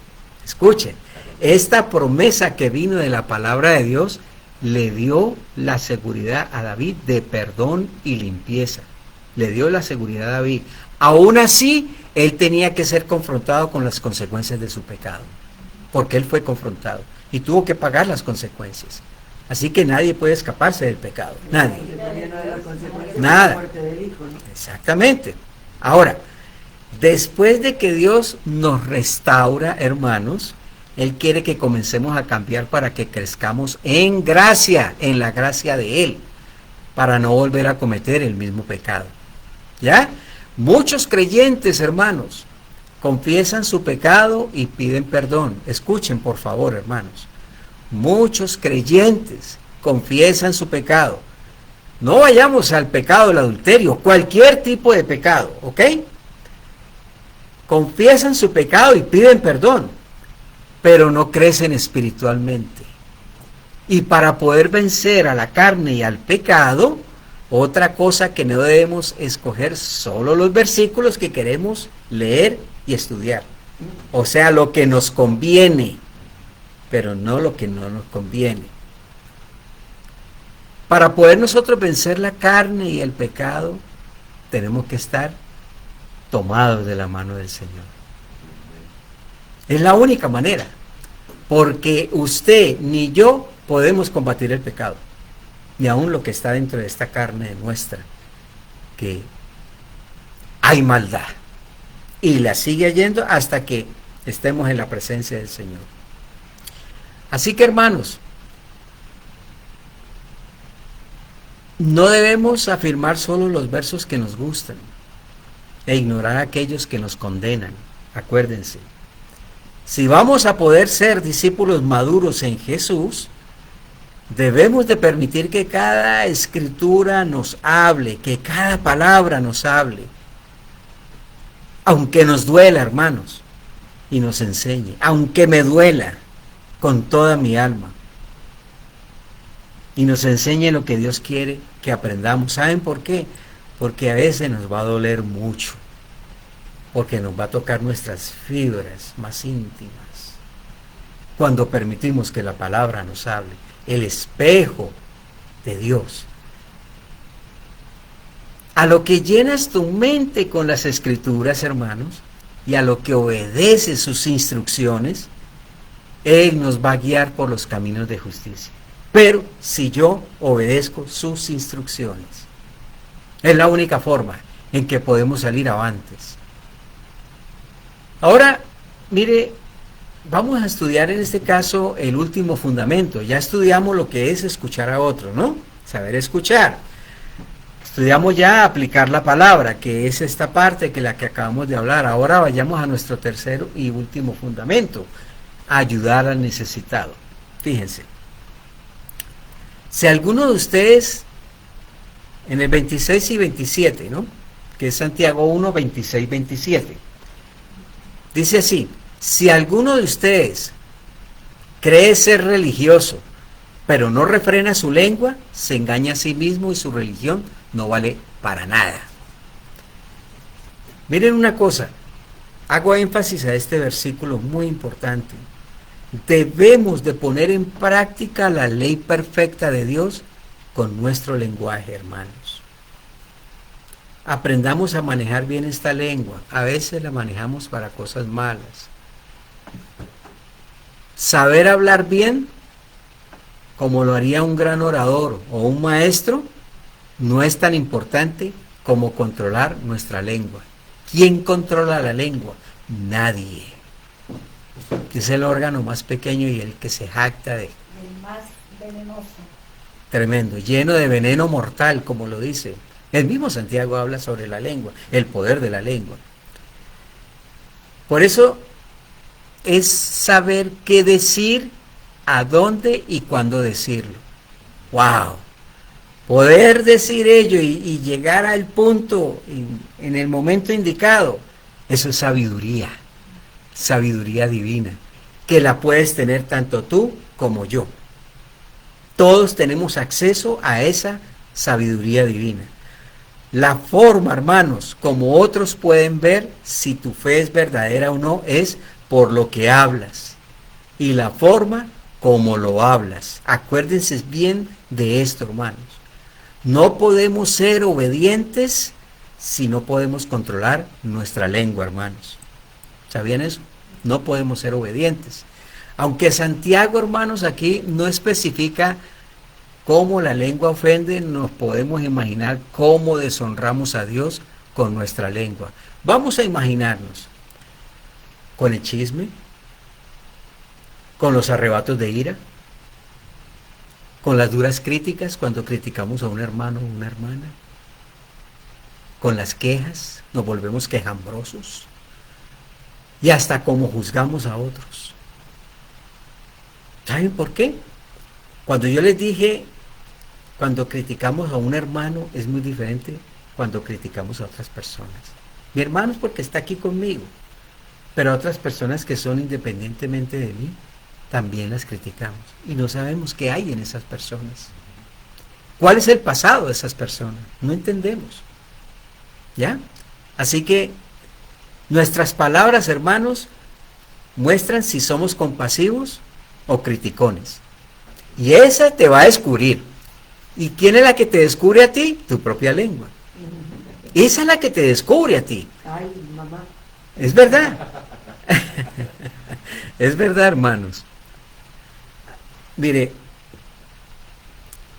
escuchen, esta promesa que vino de la palabra de Dios le dio la seguridad a David de perdón y limpieza. Le dio la seguridad a David. Aún así, él tenía que ser confrontado con las consecuencias de su pecado, porque él fue confrontado y tuvo que pagar las consecuencias. Así que nadie puede escaparse del pecado, nadie. Nada. Exactamente. Ahora, después de que Dios nos restaura, hermanos, Él quiere que comencemos a cambiar para que crezcamos en gracia, en la gracia de Él, para no volver a cometer el mismo pecado. ¿Ya? Muchos creyentes, hermanos, confiesan su pecado y piden perdón. Escuchen, por favor, hermanos. muchos creyentes confiesan su pecado. No vayamos al pecado del adulterio, cualquier tipo de pecado, ¿ok? Confiesan su pecado y piden perdón, pero no crecen espiritualmente. Y para poder vencer a la carne y al pecado, otra cosa que no debemos escoger solo los versículos que queremos leer y estudiar. O sea, lo que nos conviene, pero no lo que no nos conviene. Para poder nosotros vencer la carne y el pecado, tenemos que estar tomados de la mano del Señor. Es la única manera, porque usted ni yo podemos combatir el pecado, ni aun lo que está dentro de esta carne nuestra, que hay maldad, y la sigue yendo hasta que estemos en la presencia del Señor. Así que, hermanos, no debemos afirmar solo los versos que nos gustan e ignorar aquellos que nos condenan. Acuérdense, si vamos a poder ser discípulos maduros en Jesús, debemos de permitir que cada escritura nos hable, que cada palabra nos hable, aunque nos duela, hermanos, y nos enseñe, aunque me duela con toda mi alma, y nos enseñe lo que Dios quiere que aprendamos. ¿Saben por qué? Porque a veces nos va a doler mucho, porque nos va a tocar nuestras fibras más íntimas, cuando permitimos que la palabra nos hable, el espejo de Dios. A lo que llenas tu mente con las escrituras, hermanos, y a lo que obedeces sus instrucciones, Él nos va a guiar por los caminos de justicia. Pero si yo obedezco sus instrucciones, es la única forma en que podemos salir avantes. Ahora, mire, vamos a estudiar en este caso el último fundamento. Ya estudiamos lo que es escuchar a otro, ¿no? Saber escuchar. Estudiamos ya aplicar la palabra, que es esta parte que la que acabamos de hablar. Ahora vayamos a nuestro tercer y último fundamento: ayudar al necesitado. Fíjense. Si alguno de ustedes, en el 26 y 27, ¿no?, que es Santiago 1, 26, 27, dice así: si alguno de ustedes cree ser religioso, pero no refrena su lengua, se engaña a sí mismo y su religión no vale para nada. Miren una cosa, hago énfasis a este versículo muy importante. Debemos de poner en práctica la ley perfecta de Dios con nuestro lenguaje, hermanos. Aprendamos a manejar bien esta lengua. A veces la manejamos para cosas malas. Saber hablar bien, como lo haría un gran orador o un maestro, no es tan importante como controlar nuestra lengua. ¿Quién controla la lengua? Nadie. Es el órgano más pequeño y el que se jacta de... El más venenoso. Tremendo, lleno de veneno mortal, como lo dice. El mismo Santiago habla sobre la lengua, el poder de la lengua. Por eso es saber qué decir, a dónde y cuándo decirlo. ¡Wow! Poder decir ello y llegar al punto en el momento indicado, eso es sabiduría. Sabiduría divina, que la puedes tener tanto tú como yo. Todos tenemos acceso a esa sabiduría divina. La forma, hermanos, como otros pueden ver si tu fe es verdadera o no, es por lo que hablas. Y la forma como lo hablas. Acuérdense bien de esto, hermanos. No podemos ser obedientes si no podemos controlar nuestra lengua, hermanos. ¿Sabían eso? No podemos ser obedientes. Aunque Santiago, hermanos, aquí no especifica cómo la lengua ofende, nos podemos imaginar cómo deshonramos a Dios con nuestra lengua. Vamos a imaginarnos con el chisme, con los arrebatos de ira, con las duras críticas cuando criticamos a un hermano o una hermana, con las quejas, nos volvemos quejambrosos, y hasta cómo juzgamos a otros. ¿Saben por qué? Cuando yo les dije, cuando criticamos a un hermano es muy diferente cuando criticamos a otras personas. Mi hermano es porque está aquí conmigo, pero a otras personas que son independientemente de mí, también las criticamos. Y no sabemos qué hay en esas personas. ¿Cuál es el pasado de esas personas? No entendemos. ¿Ya? Así que nuestras palabras, hermanos, muestran si somos compasivos o criticones. Y esa te va a descubrir. ¿Y quién es la que te descubre a ti? Tu propia lengua. Esa es la que te descubre a ti. Ay, mamá. Es verdad. Es verdad, hermanos. Mire,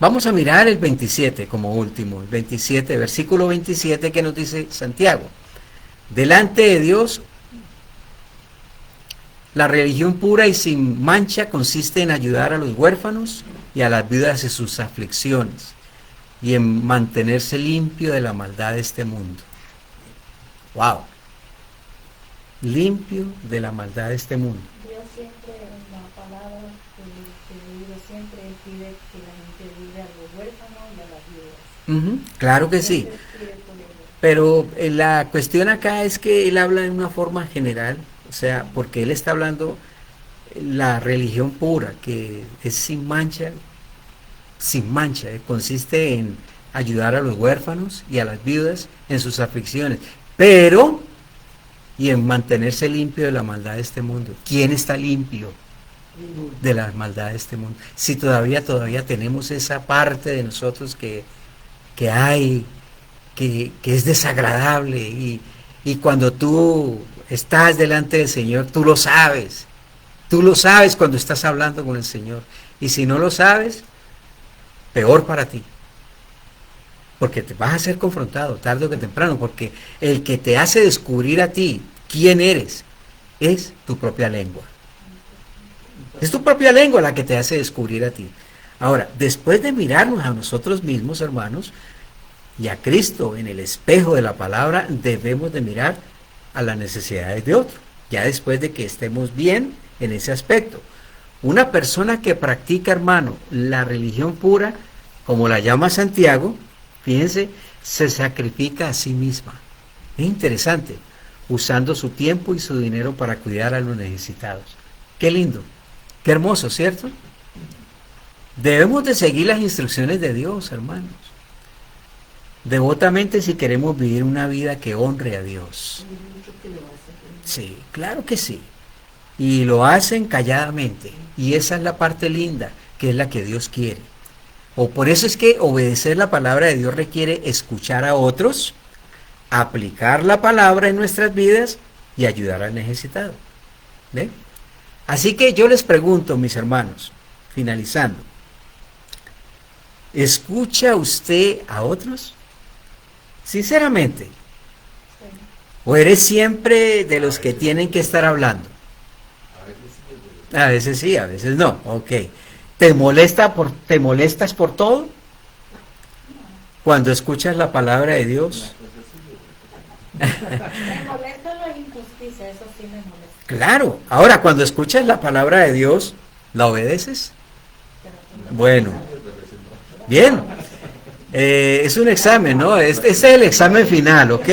vamos a mirar el 27 como último. El 27, versículo 27 que nos dice Santiago. Delante de Dios, la religión pura y sin mancha consiste en ayudar a los huérfanos y a las viudas en sus aflicciones y en mantenerse limpio de la maldad de este mundo. ¡Wow! Limpio de la maldad de este mundo. Dios siempre, en la palabra que he leído, siempre pide que la gente ayude a los huérfanos y a las viudas. Claro que sí. Pero la cuestión acá es que él habla de una forma general, o sea, porque él está hablando la religión pura, que es sin mancha, consiste en ayudar a los huérfanos y a las viudas en sus aflicciones, pero y en mantenerse limpio de la maldad de este mundo. ¿Quién está limpio de la maldad de este mundo? Si todavía tenemos esa parte de nosotros que hay, que es desagradable, y cuando tú estás delante del Señor, tú lo sabes cuando estás hablando con el Señor, y si no lo sabes, peor para ti, porque te vas a ser confrontado tarde o que temprano, porque el que te hace descubrir a ti quién eres es tu propia lengua. Es tu propia lengua la que te hace descubrir a ti. Ahora, después de mirarnos a nosotros mismos, hermanos, y a Cristo en el espejo de la palabra, debemos de mirar a las necesidades de otro, ya después de que estemos bien en ese aspecto. Una persona que practica, hermano, la religión pura, como la llama Santiago, fíjense, se sacrifica a sí misma. Es interesante, usando su tiempo y su dinero para cuidar a los necesitados. Qué lindo, qué hermoso, ¿cierto? Debemos de seguir las instrucciones de Dios, hermanos, devotamente si queremos vivir una vida que honre a Dios. Sí, claro que sí. Y lo hacen calladamente. Y esa es la parte linda, que es la que Dios quiere. O por eso es que obedecer la palabra de Dios requiere escuchar a otros, aplicar la palabra en nuestras vidas y ayudar al necesitado. ¿Ve? Así que yo les pregunto, mis hermanos, finalizando, ¿escucha usted a otros? Sinceramente. ¿O eres siempre de los que tienen que estar hablando? A veces sí, a veces no. Ok. ¿Te molestas por todo? Cuando escuchas la palabra de Dios. Me molesta la injusticia, eso sí me molesta. Claro. Ahora, cuando escuchas la palabra de Dios, ¿la obedeces? Bueno. Bien. Es un examen, ¿no? Este es el examen final, ¿ok?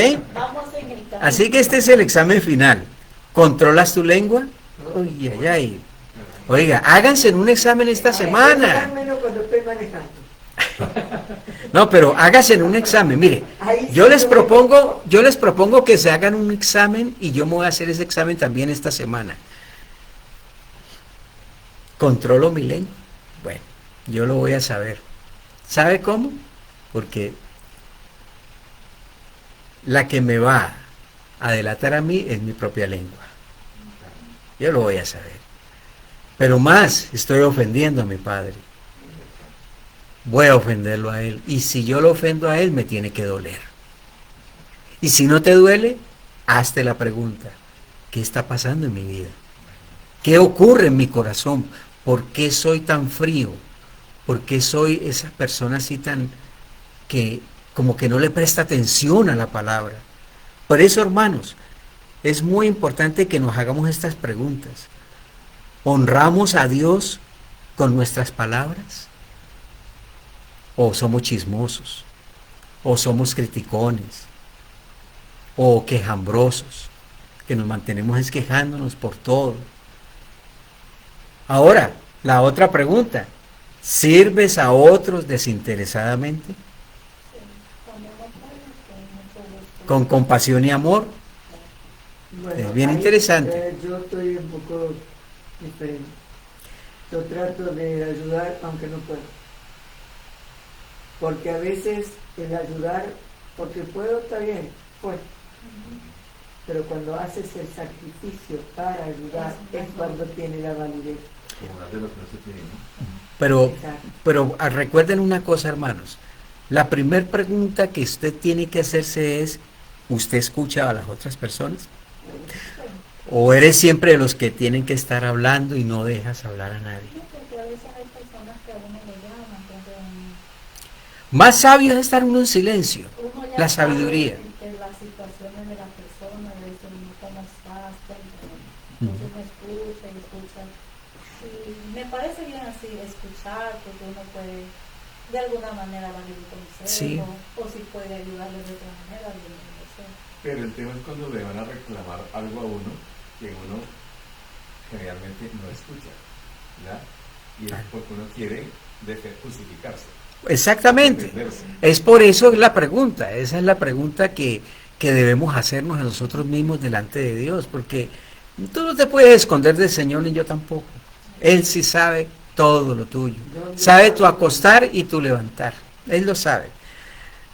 Así que este es el examen final. ¿Controlas tu lengua? Uy, ay, ay. Oiga, háganse en un examen esta semana. No, pero háganse en un examen. Mire, yo les propongo que se hagan un examen y yo me voy a hacer ese examen también esta semana. ¿Controlo mi lengua? Bueno, yo lo voy a saber. ¿Sabe cómo? Porque la que me va a delatar a mí es mi propia lengua. Yo lo voy a saber. Pero más, estoy ofendiendo a mi Padre. Voy a ofenderlo a Él. Y si yo lo ofendo a Él, me tiene que doler. Y si no te duele, hazte la pregunta. ¿Qué está pasando en mi vida? ¿Qué ocurre en mi corazón? ¿Por qué soy tan frío? ¿Por qué soy esa persona así tan que como que no le presta atención a la palabra? Por eso, hermanos, es muy importante que nos hagamos estas preguntas. ¿Honramos a Dios con nuestras palabras? ¿O somos chismosos? ¿O somos criticones? ¿O quejambrosos? Que nos mantenemos quejándonos por todo. Ahora, la otra pregunta. ¿Sirves a otros desinteresadamente? ¿Con compasión y amor? Bueno, Es bien ahí, interesante. Yo estoy un poco diferente. Yo trato de ayudar aunque no puedo. Porque a veces el ayudar, porque puedo, está bien, pues. Pero cuando haces el sacrificio para ayudar es cuando tiene la validez. Como hablar de lo que no se tiene, ¿no? Pero recuerden una cosa, hermanos. La primera pregunta que usted tiene que hacerse es, ¿usted escucha a las otras personas? ¿O eres siempre de los que tienen que estar hablando y no dejas hablar a nadie? Porque a veces hay personas que a uno le llaman, Más sabio es estar uno en silencio. uno ya La sabe sabiduría. que las situaciones de la persona, le dicen, ¿cómo estás? Entonces me escucha y escucha. Y me parece bien así, escuchar, porque uno puede de alguna manera darle un consejo, Sí. o si puede ayudarle de otra manera, darle un consejo. Pero el tema es cuando le van a reclamar algo a uno que uno generalmente no escucha, ¿verdad? Y es porque uno quiere justificarse. Exactamente. Defenderse. Es por eso la pregunta. Esa es la pregunta que debemos hacernos a nosotros mismos delante de Dios. Porque tú no te puedes esconder del Señor ni yo tampoco. Él sí sabe todo lo tuyo. Sabe tu acostar y tu levantar. Él lo sabe.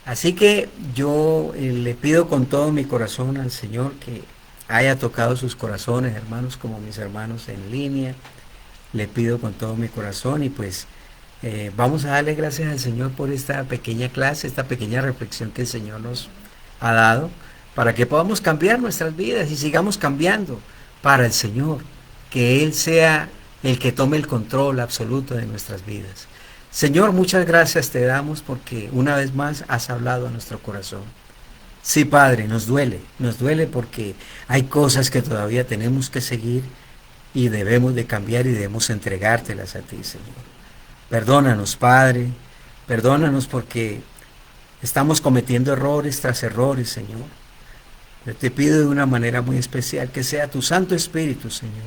Así que yo le pido con todo mi corazón al Señor que haya tocado sus corazones, hermanos, como mis hermanos en línea. Le pido con todo mi corazón y pues vamos a darle gracias al Señor por esta pequeña clase, esta pequeña reflexión que el Señor nos ha dado para que podamos cambiar nuestras vidas y sigamos cambiando para el Señor, que Él sea el que tome el control absoluto de nuestras vidas. Señor, muchas gracias te damos porque una vez más has hablado a nuestro corazón. Sí, Padre, nos duele porque hay cosas que todavía tenemos que seguir y debemos de cambiar y debemos entregártelas a ti, Señor. Perdónanos, Padre, perdónanos porque estamos cometiendo errores tras errores, Señor. Yo te pido de una manera muy especial que sea tu Santo Espíritu, Señor,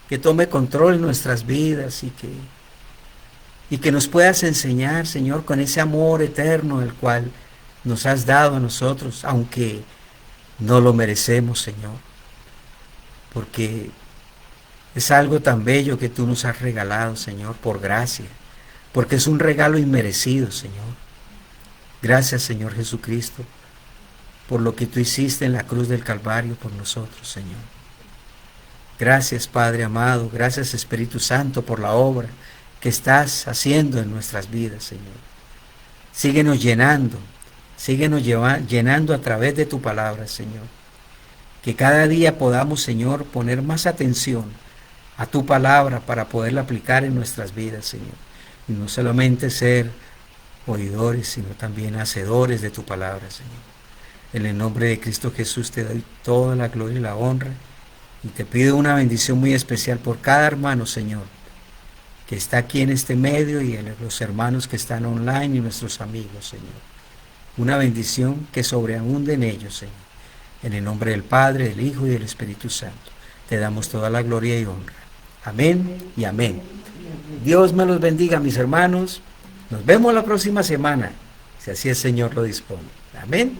que tome control en nuestras vidas y que nos puedas enseñar, Señor, con ese amor eterno el cual nos has dado a nosotros, aunque no lo merecemos, Señor, porque es algo tan bello que tú nos has regalado, Señor, por gracia, porque es un regalo inmerecido, Señor. Gracias, Señor Jesucristo, por lo que tú hiciste en la cruz del Calvario por nosotros, Señor. Gracias, Padre amado, gracias, Espíritu Santo, por la obra que estás haciendo en nuestras vidas, Señor. Síguenos llenando a través de tu palabra, Señor. Que cada día podamos, Señor, poner más atención a tu palabra para poderla aplicar en nuestras vidas, Señor. Y no solamente ser oidores, sino también hacedores de tu palabra, Señor. En el nombre de Cristo Jesús te doy toda la gloria y la honra. Y te pido una bendición muy especial por cada hermano, Señor, que está aquí en este medio y en los hermanos que están online y nuestros amigos, Señor. Una bendición que sobreabunde en ellos, Señor. En el nombre del Padre, del Hijo y del Espíritu Santo. Te damos toda la gloria y honra. Amén y amén. Dios me los bendiga, mis hermanos. Nos vemos la próxima semana, si así el Señor lo dispone. Amén.